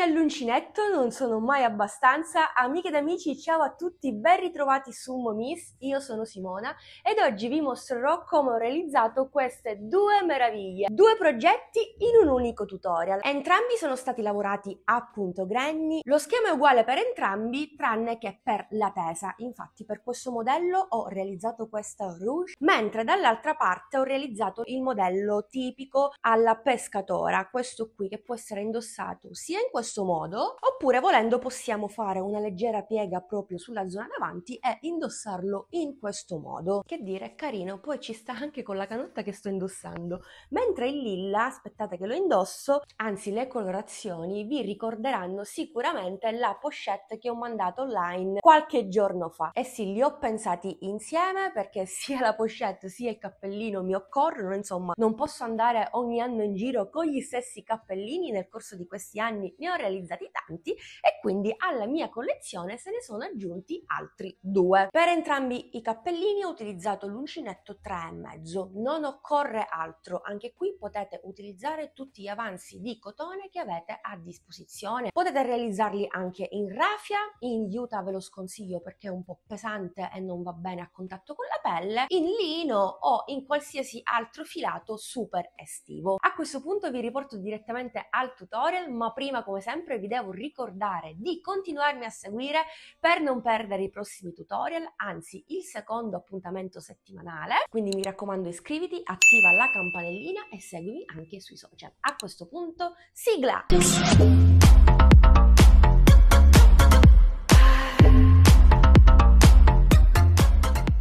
all'uncinetto, non sono mai abbastanza. Amiche ed amici, ciao a tutti, ben ritrovati su Momis, io sono Simona ed oggi vi mostrerò come ho realizzato queste due meraviglie, due progetti in un unico tutorial. Entrambi sono stati lavorati a punto Granny, lo schema è uguale per entrambi tranne che per la tesa, infatti per questo modello ho realizzato questa rouge, mentre dall'altra parte ho realizzato il modello tipico alla pescatora, questo qui che può essere indossato sia in questo modo oppure volendo possiamo fare una leggera piega proprio sulla zona davanti e indossarlo in questo modo. Che dire, carino, poi ci sta anche con la canotta che sto indossando. Mentre il lilla, aspettate che lo indosso, anzi le colorazioni vi ricorderanno sicuramente la pochette che ho mandato online qualche giorno fa. E sì, li ho pensati insieme perché sia la pochette sia il cappellino mi occorrono, insomma non posso andare ogni anno in giro con gli stessi cappellini, nel corso di questi anni ne ho realizzati tanti e quindi alla mia collezione se ne sono aggiunti altri due. Per entrambi i cappellini ho utilizzato l'uncinetto 3,5, non occorre altro, anche qui potete utilizzare tutti gli avanzi di cotone che avete a disposizione, potete realizzarli anche in raffia, in juta ve lo sconsiglio perché è un po' pesante e non va bene a contatto con la pelle, in lino o in qualsiasi altro filato super estivo. A questo punto vi riporto direttamente al tutorial, ma prima come sempre vi devo ricordare di continuarmi a seguire per non perdere i prossimi tutorial, anzi il secondo appuntamento settimanale, quindi mi raccomando iscriviti, attiva la campanellina e seguimi anche sui social. A questo punto sigla!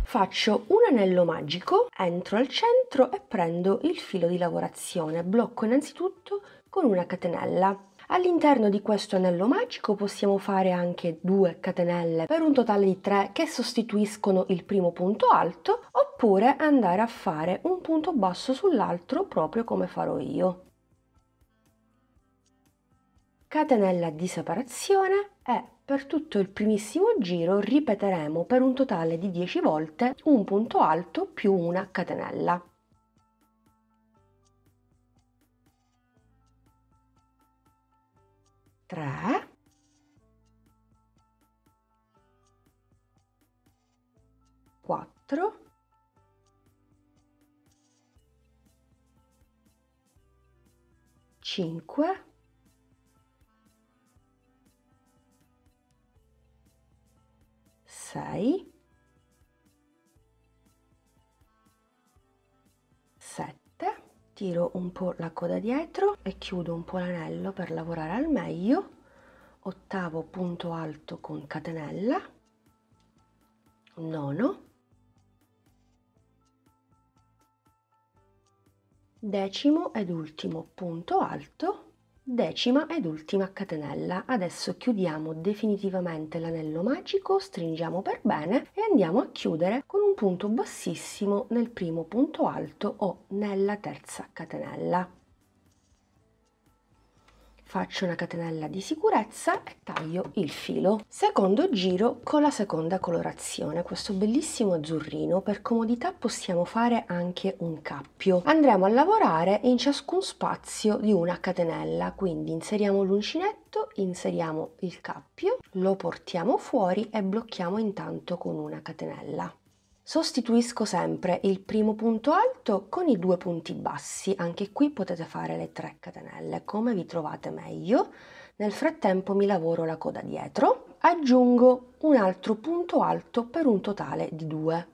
Faccio un anello magico, entro al centro e prendo il filo di lavorazione, blocco innanzitutto con una catenella. All'interno di questo anello magico possiamo fare anche 2 catenelle per un totale di 3 che sostituiscono il primo punto alto, oppure andare a fare un punto basso sull'altro proprio come farò io. Catenella di separazione e per tutto il primissimo giro ripeteremo per un totale di 10 volte un punto alto più una catenella. 3, 4, 5, 6, 7, tiro un po' la coda dietro e chiudo un po' l'anello per lavorare al meglio, ottavo punto alto con catenella, nono, decimo ed ultimo punto alto, decima ed ultima catenella. Adesso chiudiamo definitivamente l'anello magico, stringiamo per bene e andiamo a chiudere con un punto bassissimo nel primo punto alto o nella terza catenella. Faccio una catenella di sicurezza e taglio il filo. Secondo giro con la seconda colorazione, questo bellissimo azzurrino. Per comodità possiamo fare anche un cappio. Andremo a lavorare in ciascun spazio di una catenella, quindi inseriamo l'uncinetto, inseriamo il cappio, lo portiamo fuori e blocchiamo intanto con una catenella. Sostituisco sempre il primo punto alto con i 2 punti bassi, anche qui potete fare le 3 catenelle, come vi trovate meglio. Nel frattempo mi lavoro la coda dietro, aggiungo un altro punto alto per un totale di 2.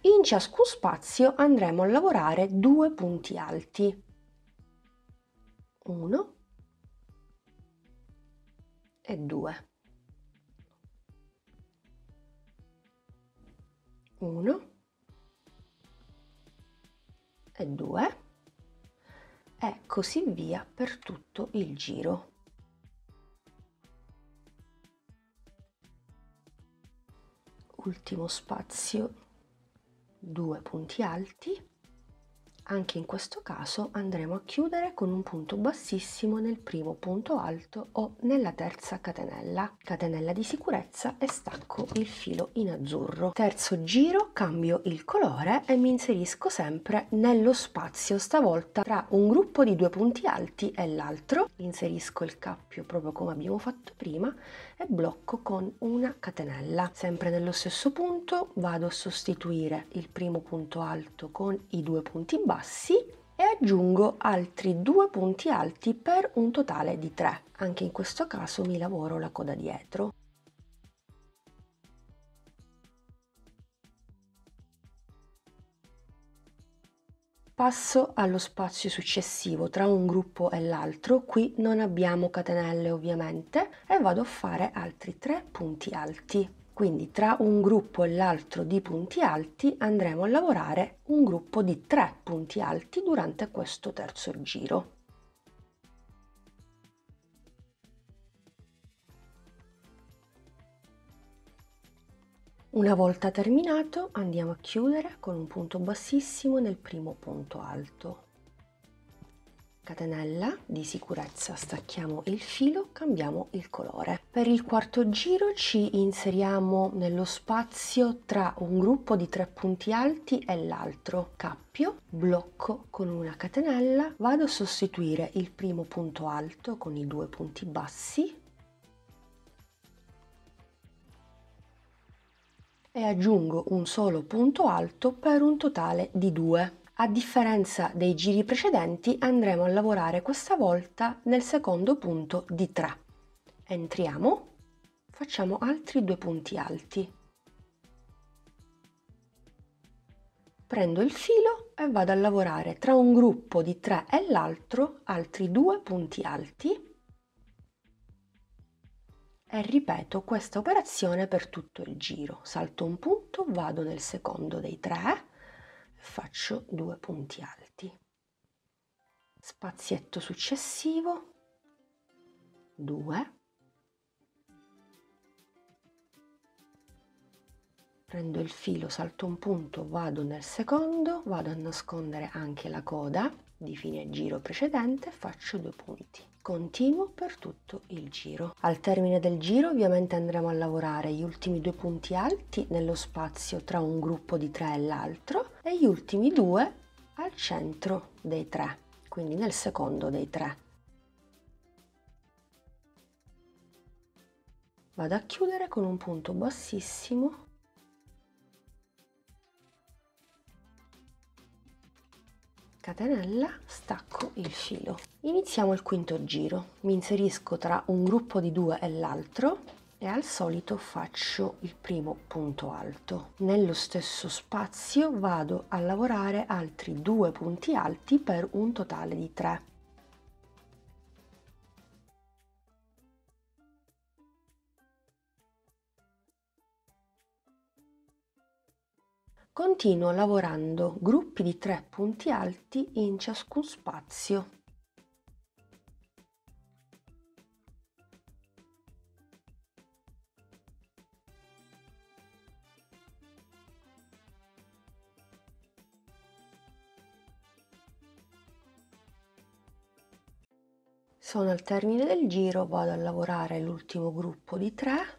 In ciascun spazio andremo a lavorare 2 punti alti, 1 e 2. 1 e 2 e così via per tutto il giro. Ultimo spazio, 2 punti alti, Anche in questo caso andremo a chiudere con un punto bassissimo nel primo punto alto o nella terza catenella di sicurezza e stacco il filo in azzurro. Terzo giro, cambio il colore e mi inserisco sempre nello spazio, stavolta tra un gruppo di 2 punti alti e l'altro. Inserisco il cappio proprio come abbiamo fatto prima e blocco con una catenella. Sempre nello stesso punto vado a sostituire il primo punto alto con i 2 punti bassi e aggiungo altri 2 punti alti per un totale di 3. Anche in questo caso mi lavoro la coda dietro. Passo allo spazio successivo tra un gruppo e l'altro, qui non abbiamo catenelle ovviamente, e vado a fare altri 3 punti alti. Quindi tra un gruppo e l'altro di punti alti andremo a lavorare un gruppo di 3 punti alti durante questo terzo giro. Una volta terminato andiamo a chiudere con un punto bassissimo nel primo punto alto. Catenella di sicurezza, stacchiamo il filo, cambiamo il colore. Per il quarto giro ci inseriamo nello spazio tra un gruppo di 3 punti alti e l'altro. Cappio, blocco con una catenella, vado a sostituire il primo punto alto con i 2 punti bassi e aggiungo un solo punto alto per un totale di 2. A differenza dei giri precedenti andremo a lavorare questa volta nel secondo punto di 3. Entriamo, facciamo altri 2 punti alti. Prendo il filo e vado a lavorare tra un gruppo di 3 e l'altro altri 2 punti alti e ripeto questa operazione per tutto il giro. Salto un punto, vado nel secondo dei 3, faccio 2 punti alti, spazietto successivo, 2, prendo il filo, salto un punto, vado nel secondo, vado a nascondere anche la coda di fine giro precedente, faccio 2 punti. Continuo per tutto il giro. Al termine del giro ovviamente andremo a lavorare gli ultimi 2 punti alti nello spazio tra un gruppo di 3 e l'altro e gli ultimi 2 al centro dei 3, quindi nel secondo dei 3. Vado a chiudere con un punto bassissimo, catenella, stacco il filo. Iniziamo il quinto giro. Mi inserisco tra un gruppo di 2 e l'altro e al solito faccio il primo punto alto. Nello stesso spazio vado a lavorare altri 2 punti alti per un totale di 3. Continuo lavorando gruppi di 3 punti alti in ciascun spazio. Sono al termine del giro, vado a lavorare l'ultimo gruppo di 3.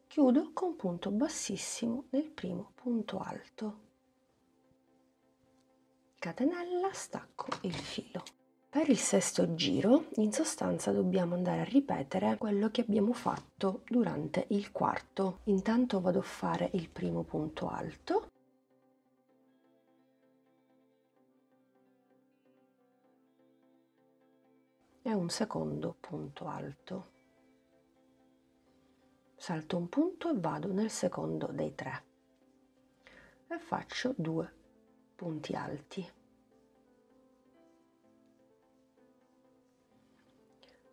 Chiudo con punto bassissimo nel primo punto alto. Catenella, stacco il filo. Per il sesto giro, in sostanza, dobbiamo andare a ripetere quello che abbiamo fatto durante il quarto. Intanto vado a fare il primo punto alto. E un secondo punto alto. Salto un punto e vado nel secondo dei 3 e faccio 2 punti alti.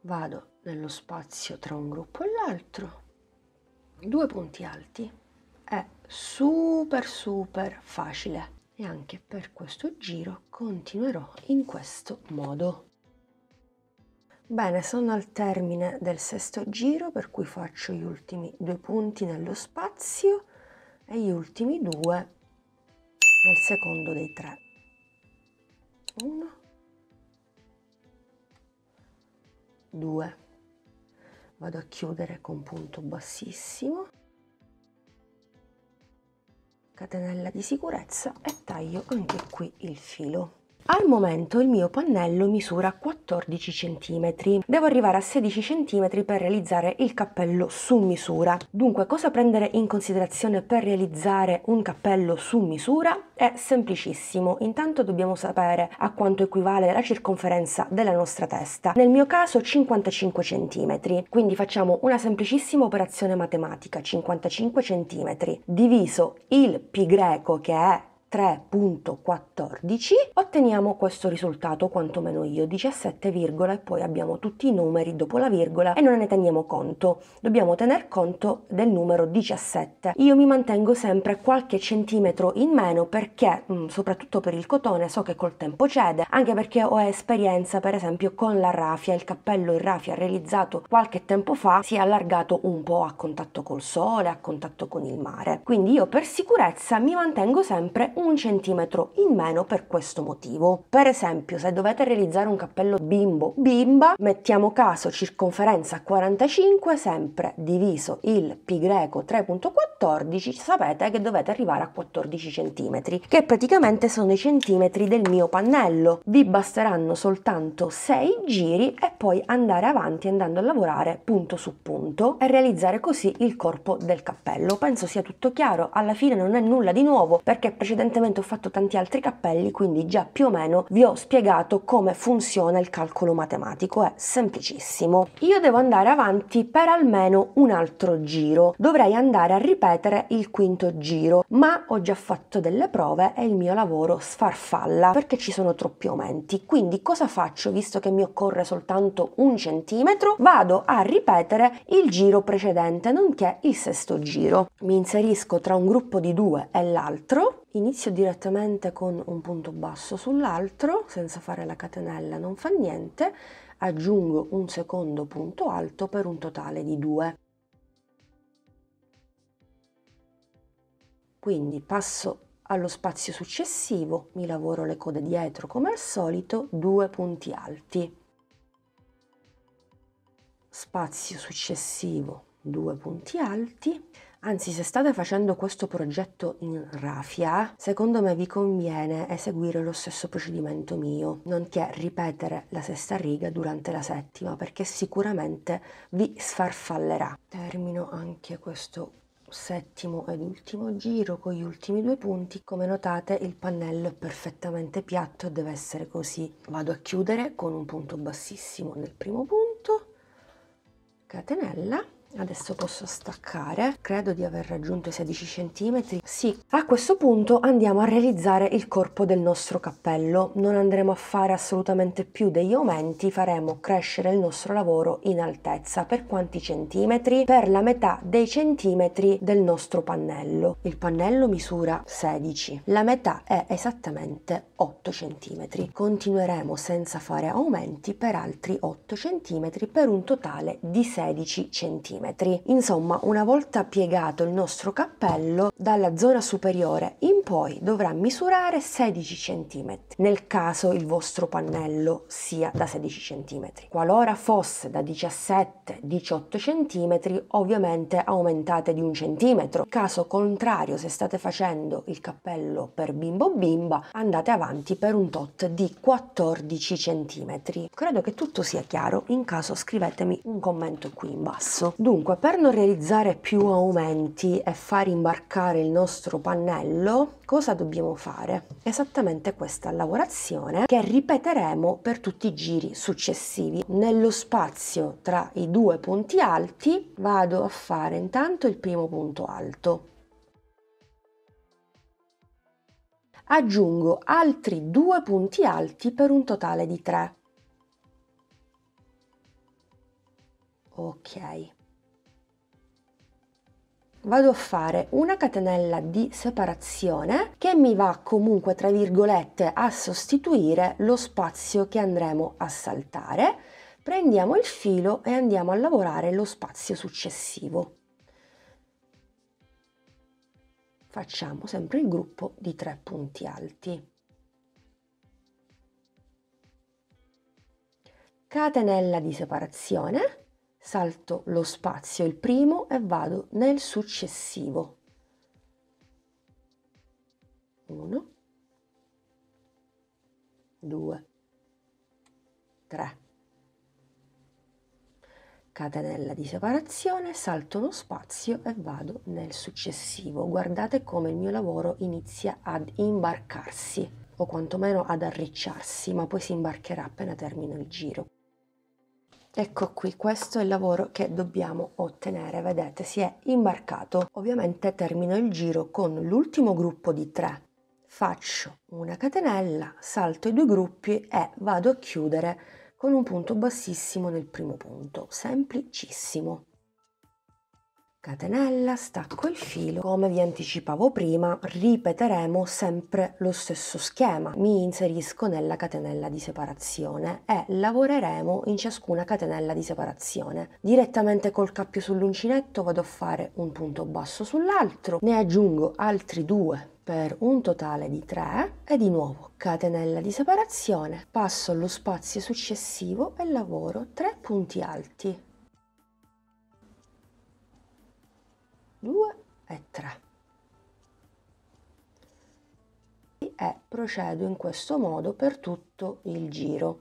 Vado nello spazio tra un gruppo e l'altro, 2 punti alti. È super facile e anche per questo giro continuerò in questo modo. Bene, sono al termine del sesto giro, per cui faccio gli ultimi 2 punti nello spazio e gli ultimi 2 nel secondo dei 3. 1, 2. Vado a chiudere con punto bassissimo, catenella di sicurezza e taglio anche qui il filo. Al momento il mio pannello misura 14 cm, devo arrivare a 16 cm per realizzare il cappello su misura. Dunque, cosa prendere in considerazione per realizzare un cappello su misura? È semplicissimo, intanto dobbiamo sapere a quanto equivale la circonferenza della nostra testa, nel mio caso 55 cm, quindi facciamo una semplicissima operazione matematica: 55 cm diviso il pi greco, che è 3,14, otteniamo questo risultato, quantomeno io, 17, e poi abbiamo tutti i numeri dopo la virgola e non ne teniamo conto, dobbiamo tener conto del numero 17. Io mi mantengo sempre qualche centimetro in meno perché, soprattutto per il cotone, so che col tempo cede, anche perché ho esperienza per esempio con la raffia. Il cappello in raffia realizzato qualche tempo fa si è allargato un po' a contatto col sole, a contatto con il mare, quindi io per sicurezza mi mantengo sempre 1 centimetro in meno per questo motivo. Per esempio, se dovete realizzare un cappello bimbo bimba, mettiamo caso circonferenza 45 sempre diviso il pi greco 3,14, sapete che dovete arrivare a 14 centimetri, che praticamente sono i centimetri del mio pannello. Vi basteranno soltanto 6 giri e poi andare avanti andando a lavorare punto su punto e realizzare così il corpo del cappello. Penso sia tutto chiaro, alla fine non è nulla di nuovo perché precedentemente ho fatto tanti altri cappelli, quindi già più o meno vi ho spiegato come funziona il calcolo matematico, è semplicissimo. Io devo andare avanti per almeno un altro giro, dovrei andare a ripetere il quinto giro, ma ho già fatto delle prove e il mio lavoro sfarfalla perché ci sono troppi aumenti. Quindi cosa faccio? Visto che mi occorre soltanto 1 centimetro, vado a ripetere il giro precedente, nonché il sesto giro. Mi inserisco tra un gruppo di 2 e l'altro. Inizio direttamente con un punto basso sull'altro, senza fare la catenella, non fa niente, aggiungo un secondo punto alto per un totale di 2. Quindi passo allo spazio successivo, mi lavoro le code dietro come al solito, 2 punti alti. Spazio successivo, 2 punti alti. Anzi, se state facendo questo progetto in raffia, secondo me vi conviene eseguire lo stesso procedimento mio, nonché ripetere la sesta riga durante la settima, perché sicuramente vi sfarfallerà. Termino anche questo settimo ed ultimo giro con gli ultimi 2 punti. Come notate il pannello è perfettamente piatto e deve essere così. Vado a chiudere con un punto bassissimo nel primo punto, catenella. Adesso posso staccare, credo di aver raggiunto i 16 cm. Sì, a questo punto andiamo a realizzare il corpo del nostro cappello. Non andremo a fare assolutamente più degli aumenti, faremo crescere il nostro lavoro in altezza. Per quanti centimetri? Per la metà dei centimetri del nostro pannello. Il pannello misura 16, la metà è esattamente 8 cm. Continueremo senza fare aumenti per altri 8 cm per un totale di 16 cm. Insomma, una volta piegato il nostro cappello, dalla zona superiore in poi dovrà misurare 16 cm, nel caso il vostro pannello sia da 16 cm. Qualora fosse da 17-18 cm, ovviamente aumentate di 1 centimetro. Caso contrario, se state facendo il cappello per bimbo bimba, andate avanti per un tot di 14 cm. Credo che tutto sia chiaro, in caso scrivetemi un commento qui in basso. Dunque, per non realizzare più aumenti e far imbarcare il nostro pannello, cosa dobbiamo fare? Esattamente questa lavorazione che ripeteremo per tutti i giri successivi. Nello spazio tra i 2 punti alti vado a fare intanto il primo punto alto. Aggiungo altri 2 punti alti per un totale di 3. Ok. Vado a fare una catenella di separazione che mi va comunque tra virgolette a sostituire lo spazio che andremo a saltare, Prendiamo il filo e andiamo a lavorare lo spazio successivo. Facciamo sempre il gruppo di 3 punti alti. Catenella di separazione, salto lo spazio, il primo, e vado nel successivo. 1, 2, 3. Catenella di separazione, salto uno spazio e vado nel successivo. Guardate come il mio lavoro inizia ad imbarcarsi, o quantomeno ad arricciarsi, ma poi si imbarcherà appena termino il giro. Ecco qui, questo è il lavoro che dobbiamo ottenere, vedete, si è imbarcato. Ovviamente termino il giro con l'ultimo gruppo di 3. Faccio una catenella, salto i 2 gruppi e vado a chiudere con un punto bassissimo nel primo punto, semplicissimo. Catenella, stacco il filo. Come vi anticipavo prima, ripeteremo sempre lo stesso schema. Mi inserisco nella catenella di separazione e lavoreremo in ciascuna catenella di separazione. Direttamente col cappio sull'uncinetto vado a fare un punto basso sull'altro, ne aggiungo altri 2 per un totale di 3 e di nuovo catenella di separazione, passo allo spazio successivo e lavoro 3 punti alti, 2 e 3, e procedo in questo modo per tutto il giro.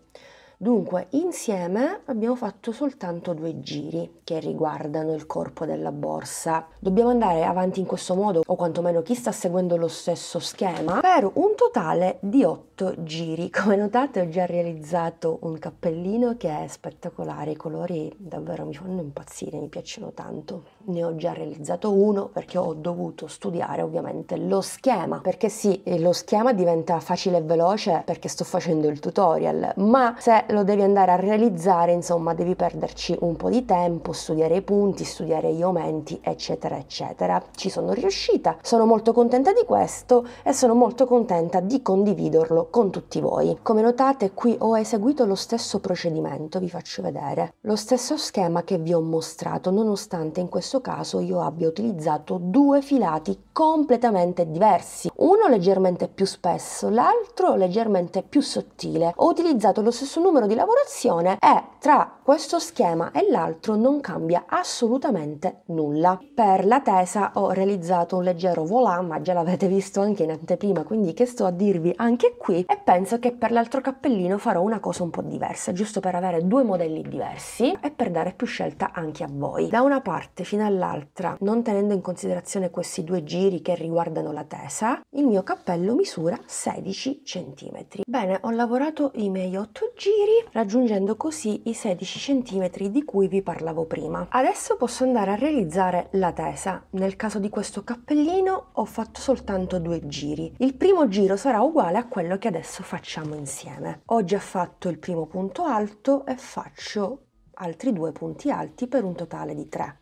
Dunque, insieme abbiamo fatto soltanto 2 giri che riguardano il corpo della borsa. Dobbiamo andare avanti in questo modo, o quantomeno chi sta seguendo lo stesso schema, per un totale di 8 giri. Come notate, ho già realizzato un cappellino che è spettacolare, i colori davvero mi fanno impazzire, mi piacciono tanto. Ne ho già realizzato uno perché ho dovuto studiare ovviamente lo schema, perché sì, lo schema diventa facile e veloce perché sto facendo il tutorial, ma se lo devi andare a realizzare, insomma, devi perderci un po' di tempo, studiare i punti, studiare gli aumenti, eccetera eccetera. Ci sono riuscita, sono molto contenta di questo e sono molto contenta di condividerlo con tutti voi. Come notate, qui ho eseguito lo stesso procedimento, vi faccio vedere lo stesso schema che vi ho mostrato, nonostante in questo caso io abbia utilizzato 2 filati completamente diversi, uno leggermente più spesso, l'altro leggermente più sottile. Ho utilizzato lo stesso numero di lavorazione e tra questo schema e l'altro non cambia assolutamente nulla. Per la tesa ho realizzato un leggero volant, ma già l'avete visto anche in anteprima, quindi che sto a dirvi anche qui, e penso che per l'altro cappellino farò una cosa un po' diversa, giusto per avere 2 modelli diversi e per dare più scelta anche a voi. Da una parte fino all'altra, non tenendo in considerazione questi 2 giri che riguardano la tesa, il mio cappello misura 16 cm. Bene, ho lavorato i miei 8 giri, raggiungendo così i 16 cm di cui vi parlavo prima. Adesso posso andare a realizzare la tesa. Nel caso di questo cappellino ho fatto soltanto 2 giri. Il primo giro sarà uguale a quello che adesso facciamo insieme. Ho già fatto il primo punto alto e faccio altri 2 punti alti per un totale di 3.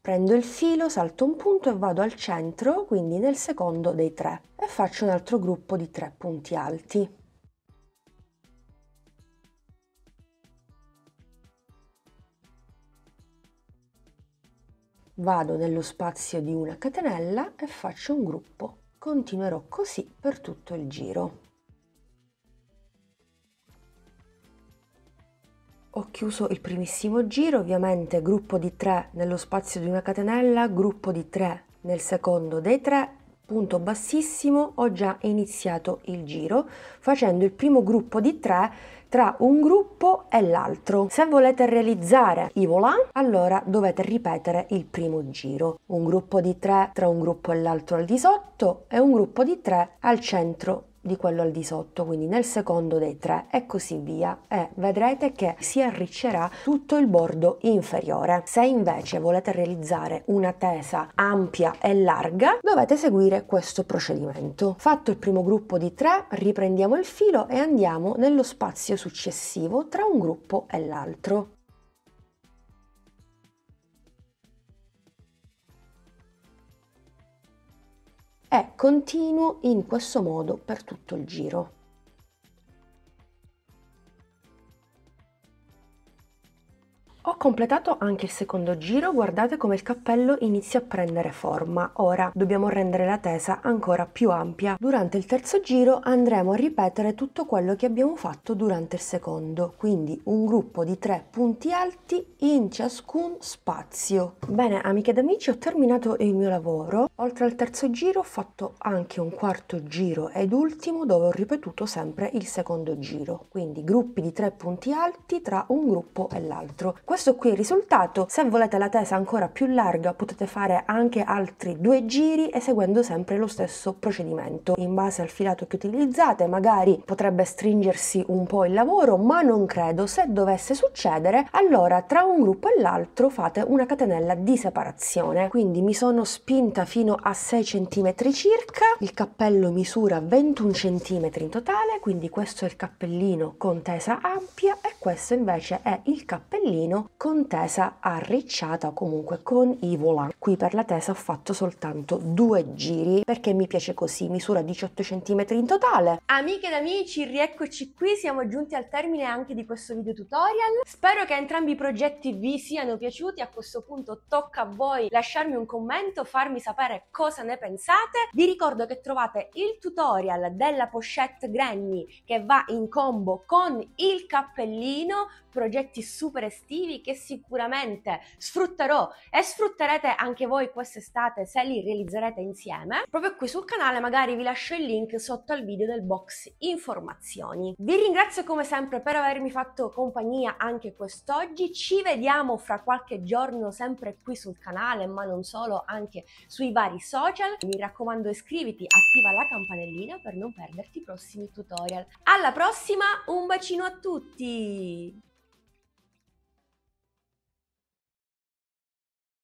Prendo il filo, salto un punto e vado al centro, quindi nel secondo dei 3, e faccio un altro gruppo di 3 punti alti. Vado nello spazio di una catenella e faccio un gruppo. Continuerò così per tutto il giro. Ho chiuso il primissimo giro, ovviamente gruppo di 3 nello spazio di una catenella, gruppo di 3 nel secondo dei 3, punto bassissimo. Ho già iniziato il giro facendo il primo gruppo di 3 tra un gruppo e l'altro. Se volete realizzare i volant, allora dovete ripetere il primo giro. Un gruppo di 3 tra un gruppo e l'altro al di sotto e un gruppo di 3 al centro di quello al di sotto, quindi nel secondo dei 3 e così via, e vedrete che si arriccerà tutto il bordo inferiore. Se invece volete realizzare una tesa ampia e larga, dovete seguire questo procedimento. Fatto il primo gruppo di 3, riprendiamo il filo e andiamo nello spazio successivo tra un gruppo e l'altro. E continuo in questo modo per tutto il giro. Ho completato anche il secondo giro, guardate come il cappello inizia a prendere forma. Ora dobbiamo rendere la tesa ancora più ampia. Durante il terzo giro andremo a ripetere tutto quello che abbiamo fatto durante il secondo, quindi un gruppo di 3 punti alti in ciascun spazio. Bene, amiche ed amici, ho terminato il mio lavoro. Oltre al terzo giro ho fatto anche un quarto giro ed ultimo dove ho ripetuto sempre il secondo giro, quindi gruppi di 3 punti alti tra un gruppo e l'altro. Questo qui è il risultato. Se volete la tesa ancora più larga potete fare anche altri 2 giri eseguendo sempre lo stesso procedimento. In base al filato che utilizzate magari potrebbe stringersi un po' il lavoro, ma non credo. Se dovesse succedere, allora tra un gruppo e l'altro fate una catenella di separazione. Quindi mi sono spinta fino a 6 cm circa, il cappello misura 21 cm in totale, quindi questo è il cappellino con tesa ampia e questo invece è il cappellino con tesa arricciata o comunque con i volant. Qui per la tesa ho fatto soltanto 2 giri perché mi piace così, misura 18 cm in totale. Amiche ed amici, rieccoci qui, siamo giunti al termine anche di questo video tutorial. Spero che entrambi i progetti vi siano piaciuti. A questo punto tocca a voi lasciarmi un commento, farmi sapere cosa ne pensate. Vi ricordo che trovate il tutorial della pochette Granny che va in combo con il cappellino, progetti super estivi che sicuramente sfrutterò e sfrutterete anche voi quest'estate se li realizzerete insieme. Proprio qui sul canale magari vi lascio il link sotto al video del box informazioni. Vi ringrazio come sempre per avermi fatto compagnia anche quest'oggi. Ci vediamo fra qualche giorno sempre qui sul canale, ma non solo, anche sui vari social. Mi raccomando, iscriviti, attiva la campanellina per non perderti i prossimi tutorial. Alla prossima, un bacino a tutti!